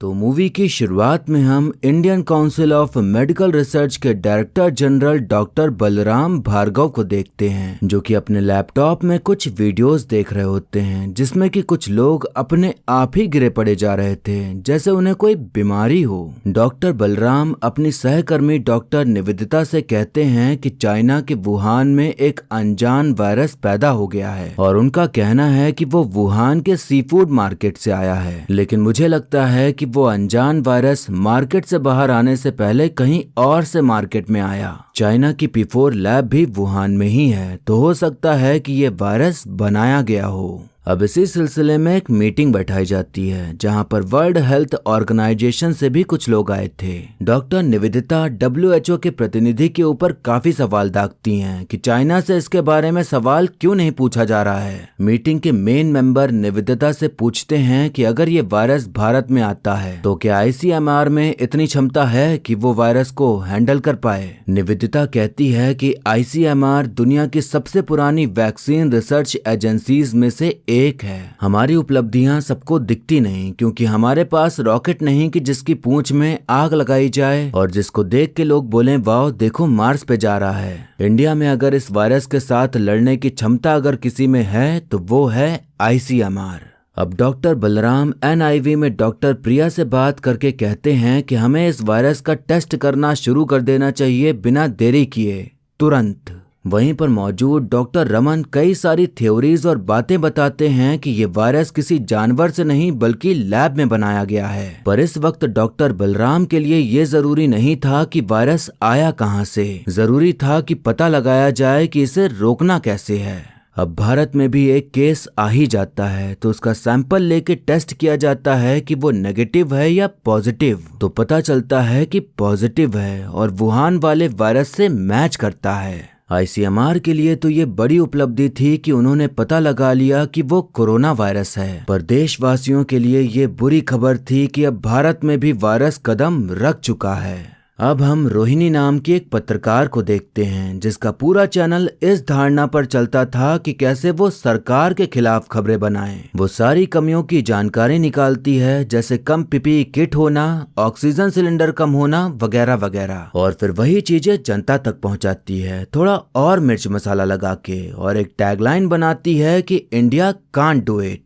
तो मूवी की शुरुआत में हम Indian Council of Medical Research के director general doctor Balram Bhargava को देखते हैं, जो कि अपने लैपटॉप में कुछ वीडियोस देख रहे होते हैं जिसमें कि कुछ लोग अपने आप ही गिरे पड़े जा रहे थे जैसे उन्हें कोई बीमारी हो। डॉक्टर बलराम अपनी सहकर्मी डॉक्टर निवेदिता से कहते हैं कि चाइना के वुहान में एक अनजान वायरस पैदा हो गया है और उनका कहना है कि वो वुहान के सी फूड मार्केट से आया है, लेकिन मुझे लगता है कि वो अनजान वायरस मार्केट से बाहर आने से पहले कहीं और से मार्केट में आया। चाइना की P4 लैब भी वुहान में ही है, तो हो सकता है कि ये वायरस बनाया गया हो। अब इसी सिलसिले में एक मीटिंग बैठाई जाती है जहां पर वर्ल्ड हेल्थ ऑर्गेनाइजेशन से भी कुछ लोग आए थे। डॉक्टर निवेदिता WHO के प्रतिनिधि के ऊपर काफी सवाल दागती हैं कि चाइना से इसके बारे में सवाल क्यों नहीं पूछा जा रहा है। मीटिंग के मेन मेंबर निवेदिता से पूछते हैं कि अगर ये वायरस भारत में आता है तो क्या ICMR में इतनी क्षमता है कि वो वायरस को हैंडल कर पाए। निवेदिता कहती है कि ICMR दुनिया की सबसे पुरानी वैक्सीन रिसर्च एजेंसीज में से एक है। हमारी उपलब्धियां सबको दिखती नहीं क्योंकि हमारे पास रॉकेट नहीं कि जिसकी पूंछ में आग लगाई जाए और जिसको देख के लोग बोलें वाह देखो मार्स पे जा रहा है। इंडिया में अगर इस वायरस के साथ लड़ने की क्षमता अगर किसी में है तो वो है ICMR। अब डॉक्टर बलराम NIV में डॉक्टर प्रिया से बात करके कहते हैं कि हमें इस वायरस का टेस्ट करना शुरू कर देना चाहिए बिना देरी किए, तुरंत। वहीं पर मौजूद डॉक्टर रमन कई सारी थ्योरीज और बातें बताते हैं कि ये वायरस किसी जानवर से नहीं बल्कि लैब में बनाया गया है। पर इस वक्त डॉक्टर बलराम के लिए ये जरूरी नहीं था कि वायरस आया कहां से, जरूरी था कि पता लगाया जाए कि इसे रोकना कैसे है। अब भारत में भी एक केस आ ही जाता है तो उसका सैंपल लेके टेस्ट किया जाता है कि वो नेगेटिव है या पॉजिटिव, तो पता चलता है कि पॉजिटिव है और वुहान वाले वायरस से मैच करता है। ICMR के लिए तो ये बड़ी उपलब्धि थी कि उन्होंने पता लगा लिया कि वो कोरोना वायरस है, पर देशवासियों के लिए ये बुरी खबर थी कि अब भारत में भी वायरस कदम रख चुका है। अब हम रोहिणी नाम की एक पत्रकार को देखते हैं जिसका पूरा चैनल इस धारणा पर चलता था कि कैसे वो सरकार के खिलाफ खबरें बनाएं। वो सारी कमियों की जानकारी निकालती है जैसे कम PPE किट होना, ऑक्सीजन सिलेंडर कम होना वगैरह वगैरह, और फिर वही चीजें जनता तक पहुंचाती है थोड़ा और मिर्च मसाला लगा के, और एक टैगलाइन बनाती है कि India can't do it.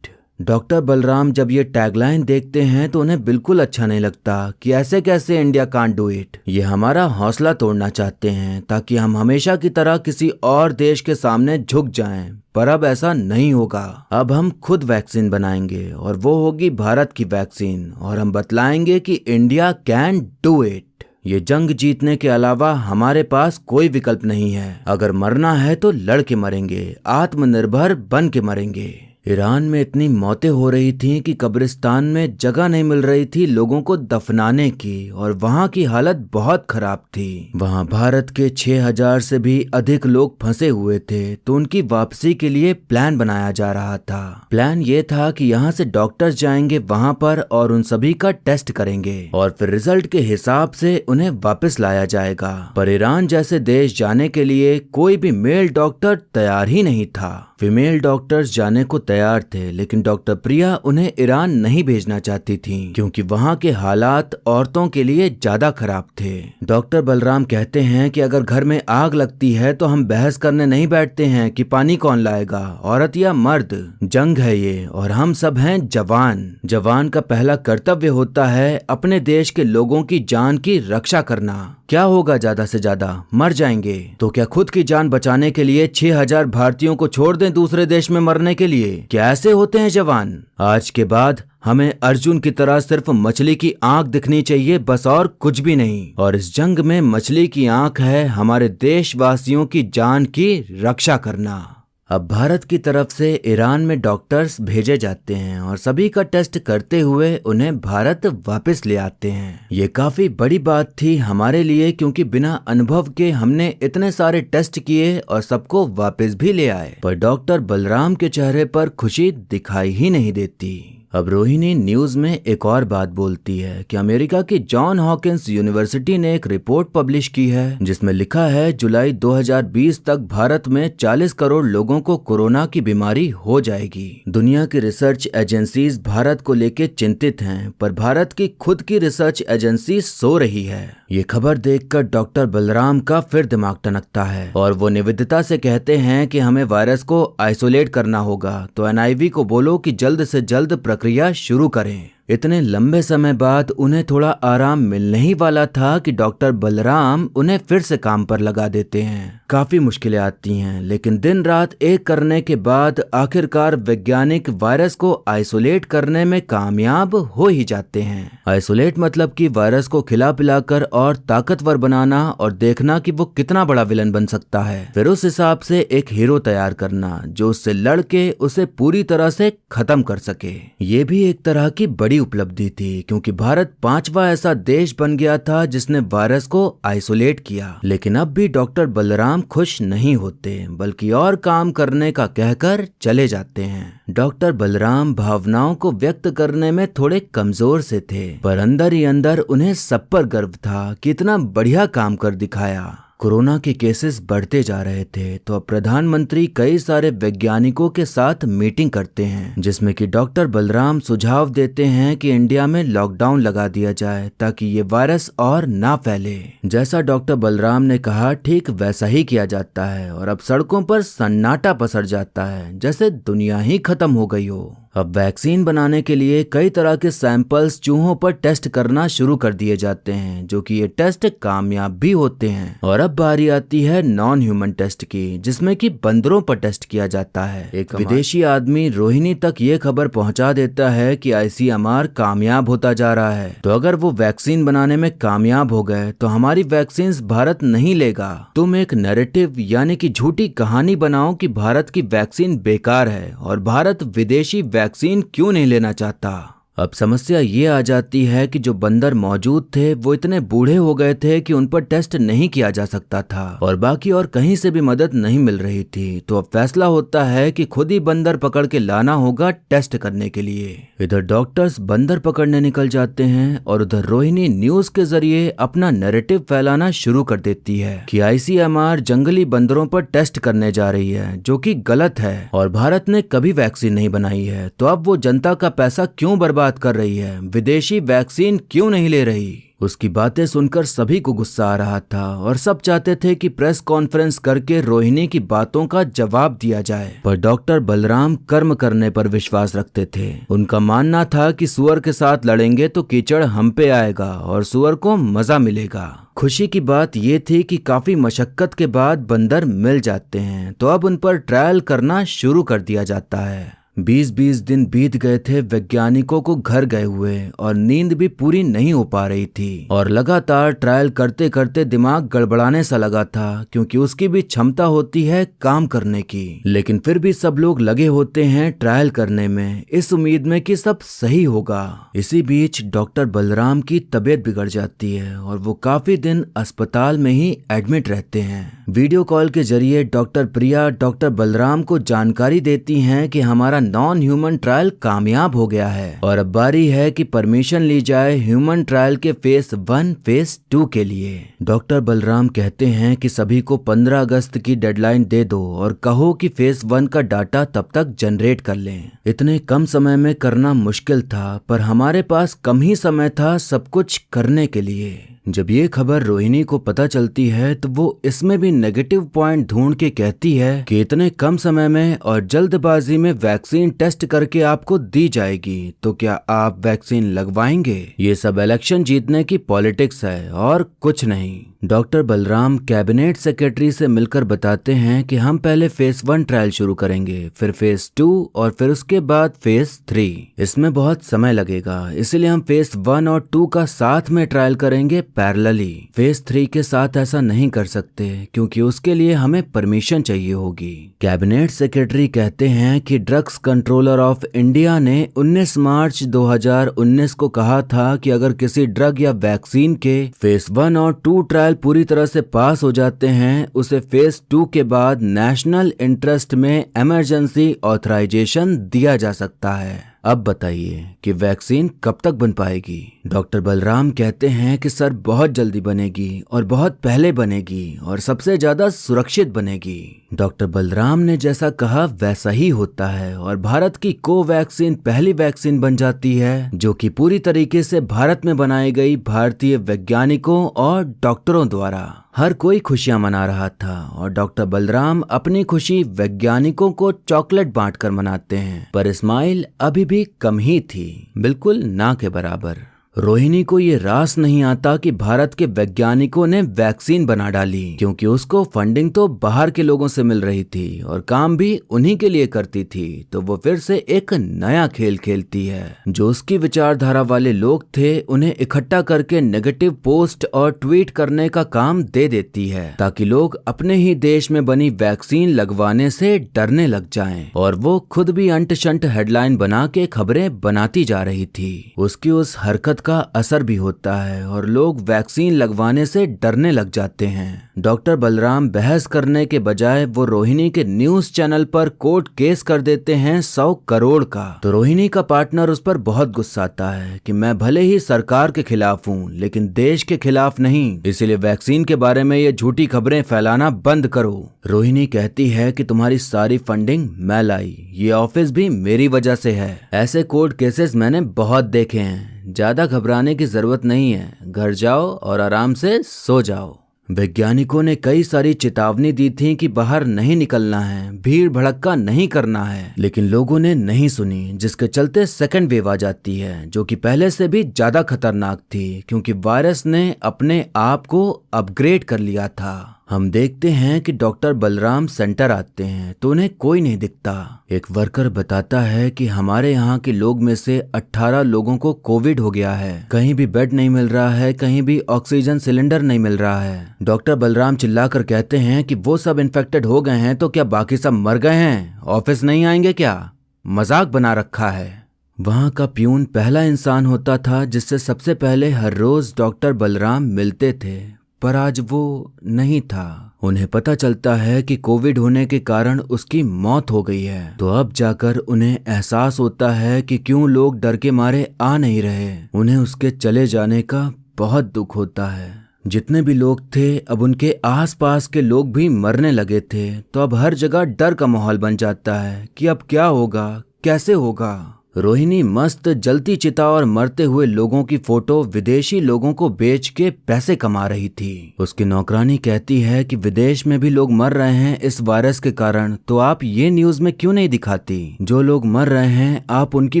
Doctor Balram जब ये टैगलाइन देखते हैं तो उन्हें बिल्कुल अच्छा नहीं लगता कि ऐसे कैसे इंडिया कांट डू इट। ये हमारा हौसला तोड़ना चाहते हैं ताकि हम हमेशा की तरह किसी और देश के सामने झुक जाएं, पर अब ऐसा नहीं होगा। अब हम खुद वैक्सीन बनाएंगे और वो होगी भारत की वैक्सीन, और हम बतलाएंगे कि इंडिया कैन डू इट। ये जंग जीतने के अलावा हमारे पास कोई विकल्प नहीं है। अगर मरना है तो लड़ के मरेंगे, आत्मनिर्भर बन के मरेंगे। ईरान में इतनी मौतें हो रही थीं कि कब्रिस्तान में जगह नहीं मिल रही थी लोगों को दफनाने की, और वहां की हालत बहुत खराब थी। वहां भारत के 6000 से भी अधिक लोग फंसे हुए थे, तो उनकी वापसी के लिए प्लान बनाया जा रहा था। प्लान ये था कि यहाँ से डॉक्टर्स जाएंगे वहां पर और उन सभी का टेस्ट करेंगे और फिर रिजल्ट के हिसाब से उन्हें वापस लाया जाएगा। पर ईरान जैसे देश जाने के लिए कोई भी मेल डॉक्टर तैयार ही नहीं था। फीमेल डॉक्टर्स जाने को तैयार थे, लेकिन डॉक्टर प्रिया उन्हें ईरान नहीं भेजना चाहती थीं क्योंकि वहां के हालात औरतों के लिए ज्यादा खराब थे। डॉक्टर बलराम कहते हैं कि अगर घर में आग लगती है तो हम बहस करने नहीं बैठते हैं कि पानी कौन लाएगा, औरत या मर्द। जंग है ये और हम सब हैं जवान। जवान का पहला कर्तव्य होता है अपने देश के लोगों की जान की रक्षा करना। क्या होगा, ज्यादा से ज्यादा मर जाएंगे, तो क्या खुद की जान बचाने के लिए 6000 भारतीयों को छोड़ दें दूसरे देश में मरने के लिए? क्या ऐसे होते हैं जवान? आज के बाद हमें अर्जुन की तरह सिर्फ मछली की आंख दिखनी चाहिए, बस और कुछ भी नहीं। और इस जंग में मछली की आंख है हमारे देशवासियों की जान की रक्षा करना। अब भारत की तरफ से ईरान में डॉक्टर्स भेजे जाते हैं और सभी का टेस्ट करते हुए उन्हें भारत वापस ले आते हैं। ये काफी बड़ी बात थी हमारे लिए क्योंकि बिना अनुभव के हमने इतने सारे टेस्ट किए और सबको वापस भी ले आए, पर डॉक्टर बलराम के चेहरे पर खुशी दिखाई ही नहीं देती। अब रोहिणी न्यूज में एक और बात बोलती है कि अमेरिका की जॉन हॉकिंस यूनिवर्सिटी ने एक रिपोर्ट पब्लिश की है जिसमें लिखा है जुलाई 2020 तक भारत में 40 करोड़ लोगों को कोरोना की बीमारी हो जाएगी। दुनिया की रिसर्च एजेंसीज भारत को लेकर चिंतित हैं, पर भारत की खुद की रिसर्च एजेंसी सो रही है। ये खबर देखकर डॉक्टर बलराम का फिर दिमाग टनकता है और वो निवेदिता से कहते हैं कि हमें वायरस को आइसोलेट करना होगा, तो एनआईवी को बोलो कि जल्द से जल्द प्रक्रिया शुरू करें। इतने लंबे समय बाद उन्हें थोड़ा आराम मिलने ही वाला था कि डॉक्टर बलराम उन्हें फिर से काम पर लगा देते हैं। काफी मुश्किलें आती हैं, लेकिन दिन रात एक करने के बाद आखिरकार वैज्ञानिक वायरस को आइसोलेट करने में कामयाब हो ही जाते हैं। आइसोलेट मतलब कि वायरस को खिला पिलाकर और ताकतवर बनाना और देखना कि वो कितना बड़ा विलन बन सकता है, फिर उस हिसाब से एक हीरो तैयार करना जो उससे लड़के उसे पूरी तरह से खत्म कर सके। ये भी एक तरह की बड़ी उपलब्धि थी, क्योंकि भारत 5वां ऐसा देश बन गया था जिसने वायरस को आइसोलेट किया। लेकिन अब भी डॉक्टर बलराम खुश नहीं होते, बल्कि और काम करने का कहकर चले जाते हैं। डॉक्टर बलराम भावनाओं को व्यक्त करने में थोड़े कमजोर से थे, पर अंदर ही अंदर उन्हें सब पर गर्व था कि इतना बढ़िया काम कर दिखाया। कोरोना के केसेस बढ़ते जा रहे थे, तो अब प्रधानमंत्री कई सारे वैज्ञानिकों के साथ मीटिंग करते हैं, जिसमें कि डॉक्टर बलराम सुझाव देते हैं कि इंडिया में लॉकडाउन लगा दिया जाए ताकि ये वायरस और ना फैले। जैसा डॉक्टर बलराम ने कहा ठीक वैसा ही किया जाता है और अब सड़कों पर सन्नाटा पसर जाता है, जैसे दुनिया ही खत्म हो गई हो। अब वैक्सीन बनाने के लिए कई तरह के सैंपल्स चूहों पर टेस्ट करना शुरू कर दिए जाते हैं, जो कि ये टेस्ट कामयाब भी होते हैं। और अब बारी आती है नॉन ह्यूमन टेस्ट की, जिसमें कि बंदरों पर टेस्ट किया जाता है। एक विदेशी आदमी रोहिणी तक ये खबर पहुंचा देता है कि आईसीएमआर कामयाब होता जा रहा है, तो अगर वो वैक्सीन बनाने में कामयाब हो गए तो हमारी वैक्सीन भारत नहीं लेगा। तुम एक नैरेटिव यानी कि झूठी कहानी बनाओ कि भारत की वैक्सीन बेकार है और भारत विदेशी वैक्सीन क्यों नहीं लेना चाहता। अब समस्या ये आ जाती है कि जो बंदर मौजूद थे वो इतने बूढ़े हो गए थे कि उन पर टेस्ट नहीं किया जा सकता था और बाकी और कहीं से भी मदद नहीं मिल रही थी। तो अब फैसला होता है कि खुद ही बंदर पकड़ के लाना होगा टेस्ट करने के लिए। इधर डॉक्टर्स बंदर पकड़ने निकल जाते हैं और उधर रोहिणी न्यूज के जरिए अपना नैरेटिव फैलाना शुरू कर देती है कि आईसीएमआर जंगली बंदरों पर टेस्ट करने जा रही है, जो कि गलत है और भारत ने कभी वैक्सीन नहीं बनाई है। तो अब वो जनता का पैसा क्यों बर्बाद कर रही है, विदेशी वैक्सीन क्यों नहीं ले रही। उसकी बातें सुनकर सभी को गुस्सा आ रहा था और सब चाहते थे कि प्रेस कॉन्फ्रेंस करके रोहिणी की बातों का जवाब दिया जाए, पर डॉक्टर बलराम कर्म करने पर विश्वास रखते थे। उनका मानना था कि सुअर के साथ लड़ेंगे तो कीचड़ हम पे आएगा और सुअर को मजा मिलेगा। खुशी की बात ये थी कि काफी मशक्कत के बाद बंदर मिल जाते हैं, तो अब उन पर ट्रायल करना शुरू कर दिया जाता है। 20 दिन बीत गए थे वैज्ञानिकों को घर गए हुए और नींद भी पूरी नहीं हो पा रही थी और लगातार ट्रायल करते करते दिमाग गड़बड़ाने सा लगा था, क्योंकि उसकी भी क्षमता होती है काम करने की। लेकिन फिर भी सब लोग लगे होते हैं ट्रायल करने में, इस उम्मीद में कि सब सही होगा। इसी बीच डॉक्टर बलराम की तबीयत बिगड़ जाती है और वो काफी दिन अस्पताल में ही एडमिट रहते हैं। वीडियो कॉल के जरिए डॉक्टर प्रिया डॉक्टर बलराम को जानकारी देती हैं कि हमारा नॉन ह्यूमन ट्रायल कामयाब हो गया है और अब बारी है कि परमिशन ली जाए ह्यूमन ट्रायल के फेज 1 फेज 2 के लिए। डॉक्टर बलराम कहते हैं कि सभी को 15 अगस्त की डेडलाइन दे दो और कहो कि फेज 1 का डाटा तब तक जनरेट कर लें। इतने कम समय में करना मुश्किल था, पर हमारे पास कम ही समय था सब कुछ करने के लिए। जब ये खबर रोहिणी को पता चलती है तो वो इसमें भी नेगेटिव पॉइंट ढूंढ के कहती है कि इतने कम समय में और जल्दबाजी में वैक्सीन टेस्ट करके आपको दी जाएगी, तो क्या आप वैक्सीन लगवाएंगे? ये सब इलेक्शन जीतने की पॉलिटिक्स है और कुछ नहीं। डॉक्टर बलराम कैबिनेट सेक्रेटरी से मिलकर बताते हैं कि हम पहले फेज 1 ट्रायल शुरू करेंगे, फिर फेज 2 और फिर उसके बाद फेज 3। इसमें बहुत समय लगेगा, इसलिए हम फेज 1 और 2 का साथ में ट्रायल करेंगे पैरेलली। फेज 3 के साथ ऐसा नहीं कर सकते क्योंकि उसके लिए हमें परमिशन चाहिए होगी। कैबिनेट सेक्रेटरी कहते हैं कि ड्रग्स कंट्रोलर ऑफ इंडिया ने 19 मार्च 2019 को कहा था कि अगर किसी ड्रग या वैक्सीन के फेज 1 और 2 ट्रायल पूरी तरह से पास हो जाते हैं, उसे फेज 2 के बाद नेशनल इंटरेस्ट में इमरजेंसी ऑथराइजेशन दिया जा सकता है। अब बताइए कि वैक्सीन कब तक बन पाएगी। डॉक्टर बलराम कहते हैं कि सर बहुत जल्दी बनेगी और बहुत पहले बनेगी और सबसे ज्यादा सुरक्षित बनेगी। डॉक्टर बलराम ने जैसा कहा वैसा ही होता है और भारत की कोवैक्सीन पहली वैक्सीन बन जाती है जो कि पूरी तरीके से भारत में बनाई गई भारतीय वैज्ञानिकों और डॉक्टरों द्वारा। हर कोई खुशियां मना रहा था और डॉक्टर बलराम अपनी खुशी वैज्ञानिकों को चॉकलेट बांटकर मनाते हैं, पर स्माइल अभी भी कम ही थी, बिल्कुल ना के बराबर। रोहिणी को ये रास नहीं आता कि भारत के वैज्ञानिकों ने वैक्सीन बना डाली, क्योंकि उसको फंडिंग तो बाहर के लोगों से मिल रही थी और काम भी उन्हीं के लिए करती थी। तो वो फिर से एक नया खेल खेलती है। जो उसकी विचारधारा वाले लोग थे उन्हें इकट्ठा करके नेगेटिव पोस्ट और ट्वीट करने का काम दे देती है, ताकि लोग अपने ही देश में बनी वैक्सीन लगवाने से डरने लग जाएं। और वो खुद भी अंट शंट हेडलाइन बना के खबरें बनाती जा रही थी। उसकी उस हरकत का असर भी होता है और लोग वैक्सीन लगवाने से डरने लग जाते हैं। डॉक्टर बलराम बहस करने के बजाय वो रोहिणी के न्यूज चैनल पर कोर्ट केस कर देते हैं 100 करोड़ का। तो रोहिणी का पार्टनर उस पर बहुत गुस्सा आता है कि मैं भले ही सरकार के खिलाफ हूँ लेकिन देश के खिलाफ नहीं, इसीलिए वैक्सीन के बारे में ये झूठी खबरें फैलाना बंद करो। रोहिणी कहती है कि तुम्हारी सारी फंडिंग मैं लाई, ये ऑफिस भी मेरी वजह से है। ऐसे कोर्ट केसेस मैंने बहुत देखे हैं, ज्यादा घबराने की जरूरत नहीं है, घर जाओ और आराम से सो जाओ। वैज्ञानिकों ने कई सारी चेतावनी दी थी कि बाहर नहीं निकलना है, भीड़ भड़क्का नहीं करना है, लेकिन लोगों ने नहीं सुनी, जिसके चलते सेकंड वेव आ जाती है जो कि पहले से भी ज्यादा खतरनाक थी, क्योंकि वायरस ने अपने आप को अपग्रेड कर लिया था। हम देखते हैं कि डॉक्टर बलराम सेंटर आते हैं तो उन्हें कोई नहीं दिखता। एक वर्कर बताता है कि हमारे यहाँ के लोग में से 18 लोगों को कोविड हो गया है, कहीं भी बेड नहीं मिल रहा है, कहीं भी ऑक्सीजन सिलेंडर नहीं मिल रहा है। डॉक्टर बलराम चिल्लाकर कहते हैं कि वो सब इन्फेक्टेड हो गए हैं तो क्या बाकी सब मर गए हैं, ऑफिस नहीं आएंगे क्या, मजाक बना रखा है। वहाँ का प्यून पहला इंसान होता था जिससे सबसे पहले हर रोज डॉक्टर बलराम मिलते थे, पर आज वो नहीं था। उन्हें पता चलता है कि कोविड होने के कारण उसकी मौत हो गई है। तो अब जाकर उन्हें एहसास होता है कि क्यों लोग डर के मारे आ नहीं रहे। उन्हें उसके चले जाने का बहुत दुख होता है। जितने भी लोग थे अब उनके आसपास के लोग भी मरने लगे थे, तो अब हर जगह डर का माहौल बन जाता है कि अब क्या होगा, कैसे होगा। रोहिणी मस्त जलती चिता और मरते हुए लोगों की फोटो विदेशी लोगों को बेच के पैसे कमा रही थी। उसकी नौकरानी कहती है कि विदेश में भी लोग मर रहे हैं इस वायरस के कारण, तो आप ये न्यूज में क्यों नहीं दिखाती। जो लोग मर रहे हैं आप उनकी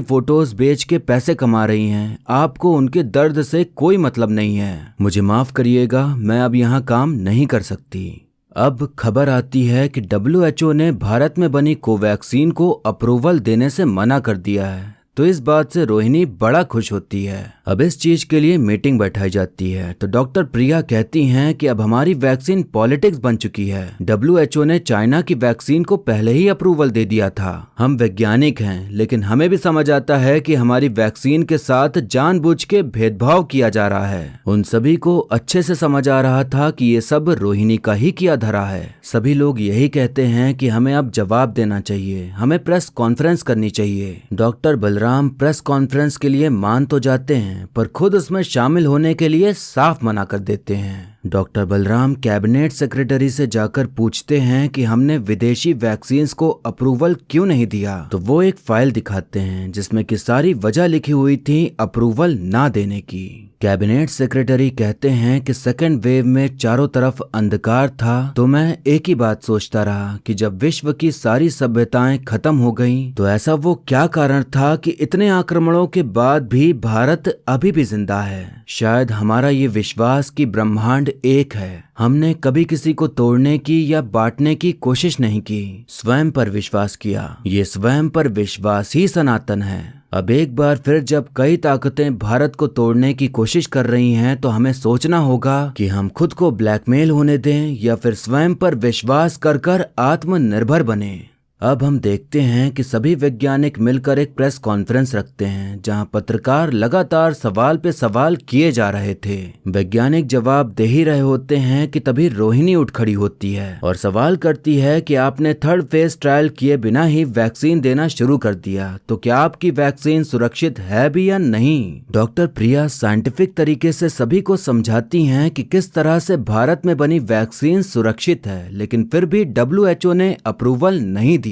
फोटोज बेच के पैसे कमा रही हैं, आपको उनके दर्द से कोई मतलब नहीं है। मुझे माफ करिएगा, मैं अब यहाँ काम नहीं कर सकती। अब खबर आती है कि WHO ने भारत में बनी कोवैक्सीन को अप्रूवल देने से मना कर दिया है। तो इस बात से रोहिणी बड़ा खुश होती है। अब इस चीज के लिए मीटिंग बैठाई जाती है। तो डॉक्टर प्रिया कहती हैं कि अब हमारी वैक्सीन पॉलिटिक्स बन चुकी है। WHO ने चाइना की वैक्सीन को पहले ही अप्रूवल दे दिया था। हम वैज्ञानिक हैं, लेकिन हमें भी समझ आता है कि हमारी वैक्सीन के साथ जानबूझ के भेदभाव किया जा रहा है। उन सभी को अच्छे से समझ आ रहा था कि ये सब रोहिणी का ही किया धरा है। सभी लोग यही कहते हैं कि हमें अब जवाब देना चाहिए, हमें प्रेस कॉन्फ्रेंस करनी चाहिए। डॉक्टर बलराम प्रेस कॉन्फ्रेंस के लिए मान तो जाते हैं, पर खुद उसमें शामिल होने के लिए साफ मना कर देते हैं। डॉक्टर बलराम कैबिनेट सेक्रेटरी से जाकर पूछते हैं कि हमने विदेशी वैक्सीन्स को अप्रूवल क्यों नहीं दिया। तो वो एक फाइल दिखाते हैं जिसमें कि सारी वजह लिखी हुई थी अप्रूवल ना देने की। कैबिनेट सेक्रेटरी कहते हैं कि सेकेंड वेव में चारों तरफ अंधकार था, तो मैं एक ही बात सोचता रहा कि जब विश्व की सारी सभ्यताएं खत्म हो गईं, तो ऐसा वो क्या कारण था कि इतने आक्रमणों के बाद भी भारत अभी भी जिंदा है। शायद हमारा ये विश्वास कि ब्रह्मांड एक है, हमने कभी किसी को तोड़ने की या बांटने की कोशिश नहीं की, स्वयं पर विश्वास किया। ये स्वयं पर विश्वास ही सनातन है। अब एक बार फिर जब कई ताकतें भारत को तोड़ने की कोशिश कर रही हैं, तो हमें सोचना होगा कि हम खुद को ब्लैकमेल होने दें या फिर स्वयं पर विश्वास कर आत्मनिर्भर बने। अब हम देखते हैं कि सभी वैज्ञानिक मिलकर एक प्रेस कॉन्फ्रेंस रखते हैं जहां पत्रकार लगातार सवाल पे सवाल किए जा रहे थे। वैज्ञानिक जवाब दे ही रहे होते हैं कि तभी रोहिणी उठ खड़ी होती है और सवाल करती है कि आपने थर्ड फेज ट्रायल किए बिना ही वैक्सीन देना शुरू कर दिया, तो क्या आपकी वैक्सीन सुरक्षित है भी या नहीं? डॉक्टर प्रिया साइंटिफिक तरीके से सभी को समझाती हैं कि किस तरह से भारत में बनी वैक्सीन सुरक्षित है, लेकिन फिर भी WHO ने अप्रूवल नहीं दिया।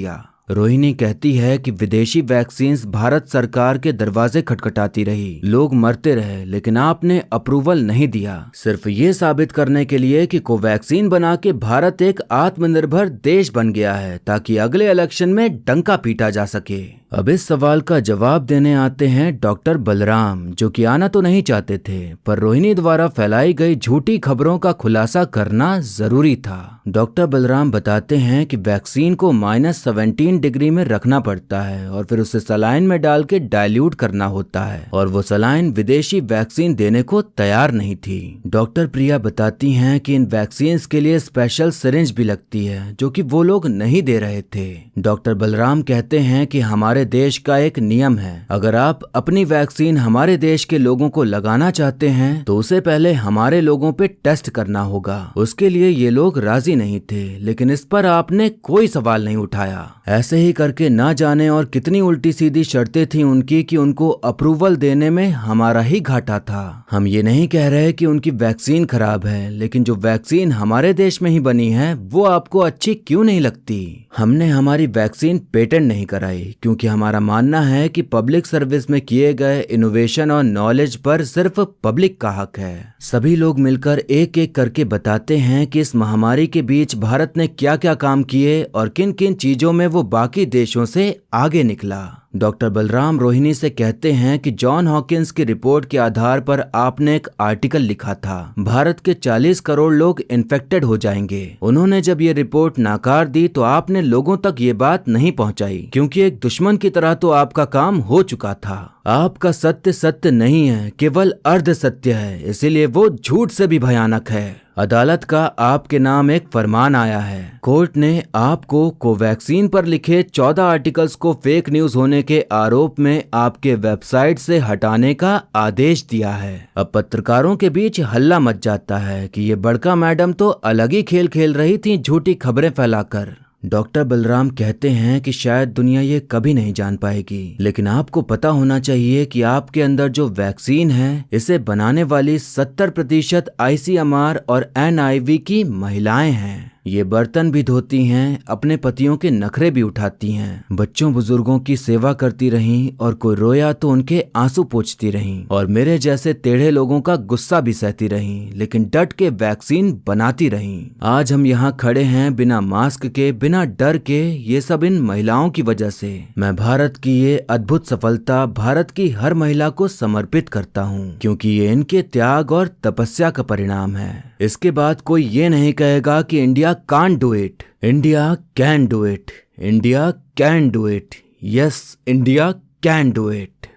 रोहिणी कहती है कि विदेशी वैक्सीन्स भारत सरकार के दरवाजे खटखटाती रही, लोग मरते रहे, लेकिन आपने अप्रूवल नहीं दिया, सिर्फ ये साबित करने के लिए कि कोवैक्सीन बना के भारत एक आत्मनिर्भर देश बन गया है ताकि अगले इलेक्शन में डंका पीटा जा सके। अब इस सवाल का जवाब देने आते हैं डॉक्टर बलराम, जो कि आना तो नहीं चाहते थे, पर रोहिणी द्वारा फैलाई गई झूठी खबरों का खुलासा करना जरूरी था। डॉक्टर बलराम बताते हैं कि वैक्सीन को -17 डिग्री में रखना पड़ता है और फिर उसे सलाइन में डाल के डाइल्यूट करना होता है, और वो सलाइन विदेशी वैक्सीन देने को तैयार नहीं थी। डॉक्टर प्रिया बताती हैं कि इन वैक्सीन के लिए स्पेशल सिरिंज भी लगती है, जो कि वो लोग नहीं दे रहे थे। डॉक्टर बलराम कहते हैं कि हमारे देश का एक नियम है, अगर आप अपनी वैक्सीन हमारे देश के लोगों को लगाना चाहते हैं तो उसे पहले हमारे लोगों पे टेस्ट करना होगा। उसके लिए ये लोग राजी नहीं थे, लेकिन इस पर आपने कोई सवाल नहीं उठाया। ऐसे ही करके ना जाने और कितनी उल्टी सीधी शर्तें थी उनकी कि उनको अप्रूवल देने में हमारा ही घाटा था। हम ये नहीं कह रहे कि उनकी वैक्सीन खराब है, लेकिन जो वैक्सीन हमारे देश में ही बनी है वो आपको अच्छी क्यों नहीं लगती? हमने हमारी वैक्सीन पेटेंट नहीं कराई क्योंकि हमारा मानना है कि पब्लिक सर्विस में किए गए इनोवेशन और नॉलेज पर सिर्फ पब्लिक का हक है। सभी लोग मिलकर एक एक करके बताते हैं कि इस महामारी के बीच भारत ने क्या क्या काम किए और किन किन चीजों में वो बाकी देशों से आगे निकला। डॉक्टर बलराम रोहिणी से कहते हैं कि जॉन हॉकिंस की रिपोर्ट के आधार पर आपने एक आर्टिकल लिखा था, भारत के 40 करोड़ लोग इन्फेक्टेड हो जाएंगे। उन्होंने जब ये रिपोर्ट नाकार दी तो आपने लोगों तक ये बात नहीं पहुंचाई, क्योंकि एक दुश्मन की तरह तो आपका काम हो चुका था। आपका सत्य सत्य नहीं है, केवल अर्ध सत्य है, इसीलिए वो झूठ से भी भयानक है। अदालत का आपके नाम एक फरमान आया है। कोर्ट ने आपको कोवैक्सीन पर लिखे 14 आर्टिकल्स को फेक न्यूज होने के आरोप में आपके वेबसाइट से हटाने का आदेश दिया है। अब पत्रकारों के बीच हल्ला मच जाता है कि ये बड़का मैडम तो अलग ही खेल खेल रही थी झूठी खबरें फैलाकर। डॉक्टर बलराम कहते हैं कि शायद दुनिया ये कभी नहीं जान पाएगी, लेकिन आपको पता होना चाहिए कि आपके अंदर जो वैक्सीन है इसे बनाने वाली 70% ICMR और NIV की महिलाएं हैं। ये बर्तन भी धोती हैं, अपने पतियों के नखरे भी उठाती हैं, बच्चों बुजुर्गों की सेवा करती रहीं और कोई रोया तो उनके आंसू पोंछती रहीं और मेरे जैसे टेढ़े लोगों का गुस्सा भी सहती रहीं, लेकिन डट के वैक्सीन बनाती रहीं। आज हम यहाँ खड़े हैं बिना मास्क के, बिना डर के, ये सब इन महिलाओं की वजह से। मैं भारत की ये अद्भुत सफलता भारत की हर महिला को समर्पित करता हूँ, क्योंकि ये इनके त्याग और तपस्या का परिणाम है। इसके बाद कोई ये नहीं कहेगा कि India can't do it. India can do it. India can do it. Yes, India can do it.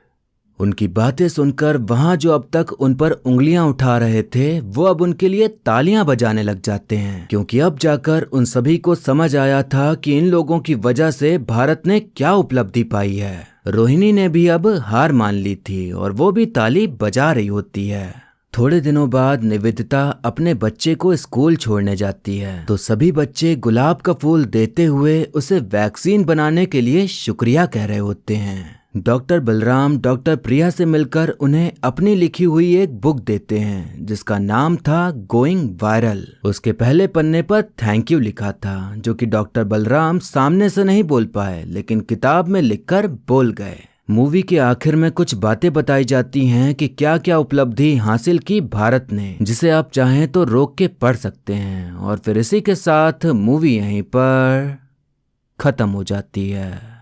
उनकी बातें सुनकर वहां जो अब तक उन पर उंगलियां उठा रहे थे वो अब उनके लिए तालियां बजाने लग जाते हैं, क्योंकि अब जाकर उन सभी को समझ आया था कि इन लोगों की वजह से भारत ने क्या उपलब्धि पाई है। रोहिणी ने भी अब हार मान ली थी और वो भी ताली बजा रही होती है। थोड़े दिनों बाद निवेदिता अपने बच्चे को स्कूल छोड़ने जाती है तो सभी बच्चे गुलाब का फूल देते हुए उसे वैक्सीन बनाने के लिए शुक्रिया कह रहे होते हैं। डॉक्टर बलराम डॉक्टर प्रिया से मिलकर उन्हें अपनी लिखी हुई एक बुक देते हैं जिसका नाम था गोइंग वायरल। उसके पहले पन्ने पर थैंक यू लिखा था, जो कि डॉक्टर बलराम सामने से नहीं बोल पाए लेकिन किताब में लिखकर बोल गए। मूवी के आखिर में कुछ बातें बताई जाती हैं कि क्या क्या उपलब्धि हासिल की भारत ने, जिसे आप चाहें तो रोक के पढ़ सकते हैं। और फिर इसी के साथ मूवी यहीं पर खत्म हो जाती है।